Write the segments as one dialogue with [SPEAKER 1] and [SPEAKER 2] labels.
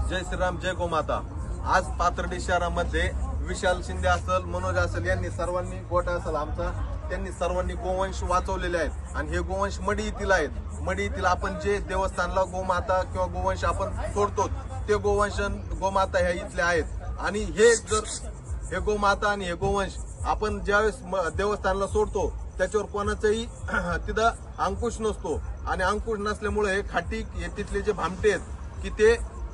[SPEAKER 1] जय श्रीराम, जय गोमाता। आज पाथर्डी शहरामध्ये विशाल शिंदे असेल, मनोज असेल, यांनी सर्वांनी, गोटा असेल आमचा, त्यांनी सर्वांनी गोवंश वाचवलेले आहेत आणि हे गोवंश मडी येथील आहेत। मडी येथील आपण जे देवस्थानला गोमाता किंवा गोवंश आपण सोडतो ते गोवंश गोमाता ह्या इथले आहेत आणि हे गोमाता आणि हे गोवंश आपण ज्यावेळेस देवस्थानला सोडतो त्याच्यावर कोणाचाही तिथं अंकुश नसतो आणि अंकुश नसल्यामुळे हे खाटी तिथले जे भामटे आहेत की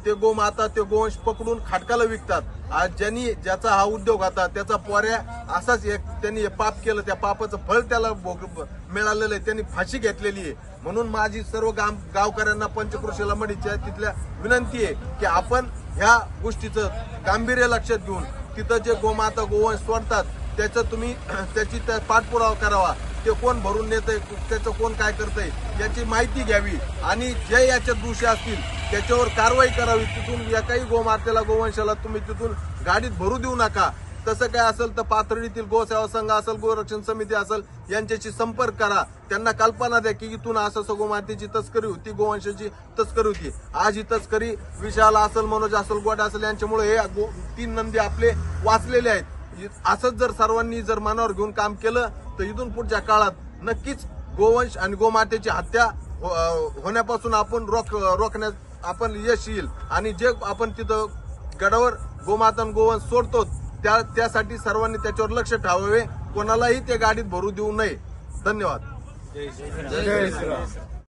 [SPEAKER 1] ते गोमाता ते गोवंश पकडून खाटकाला विकतात। आज ज्याचा हा उद्योग होता त्याचा पोऱ्या असाच एक त्यांनी हे पाप केलं, त्या पापाचं फळ त्याला मिळालेलं आहे, त्यांनी फाशी घेतलेली आहे। म्हणून माझी सर्व गावकऱ्यांना, पंचक्रोशीला मडीच्या तिथल्या विनंती आहे की आपण ह्या गोष्टीचं गांभीर्य लक्षात घेऊन तिथं जे गोमाता गोवंश सोडतात त्याची पाठपुरावा करावा। ते कोण भरून नेतंय, त्याचं कोण काय करतंय याची माहिती घ्यावी आणि जे याच्यात दोषी असतील त्याच्यावर कारवाई करावी। तिथून एकाही गोमातेला गोवंशाला तुम्ही तिथून गाडीत भरू देऊ नका। तसं काय असेल तर पाथर्डीतील गोसेवा संघ असेल, गोरक्षण समिती असेल, यांच्याशी संपर्क करा। त्यांना कल्पना द्या की इथून असं गोमातेची तस्करी होती, गोवंशाची तस्करी होती। आज ही तस्करी विशाल असेल, मनोज असेल, गोटा असेल यांच्यामुळे हे 3 नंदी आपले वाचलेले आहेत। असंच जर सर्वांनी जर मनावर घेऊन काम केलं तर इथून पुढच्या काळात नक्कीच गोवंश आणि गोमातेची हत्या होण्यापासून आपण रोखण्यात आपण यश येईल आणि जे आपण तिथं गडावर गोमाता आणि गोवंश सोडतो त्यासाठी सर्वांनी त्याच्यावर लक्ष ठेवावे, कोणालाही ते गाडीत भरू देऊ नये। धन्यवाद।
[SPEAKER 2] जय श्रीराम।